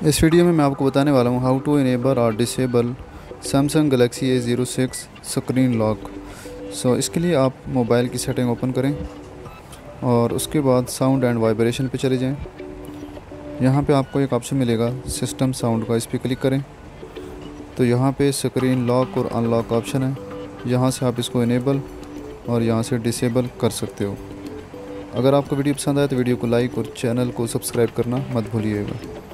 इस वीडियो में मैं आपको बताने वाला हूँ हाउ टू इनेबल और disable Samsung Galaxy A06 screen lock. इसके लिए आप मोबाइल की सेटिंग ओपन करें और उसके बाद साउंड एंड वाइब्रेशन पे चले जाएं। यहाँ पे आपको एक ऑप्शन मिलेगा सिस्टम साउंड का, इस पर क्लिक करें तो यहाँ पे स्क्रीन लॉक और अनलॉक ऑप्शन है। यहाँ से आप इसको इनेबल और यहाँ से डिसेबल कर सकते हो। अगर आपको वीडियो पसंद आए तो वीडियो को लाइक और चैनल को सब्सक्राइब करना मत भूलिएगा।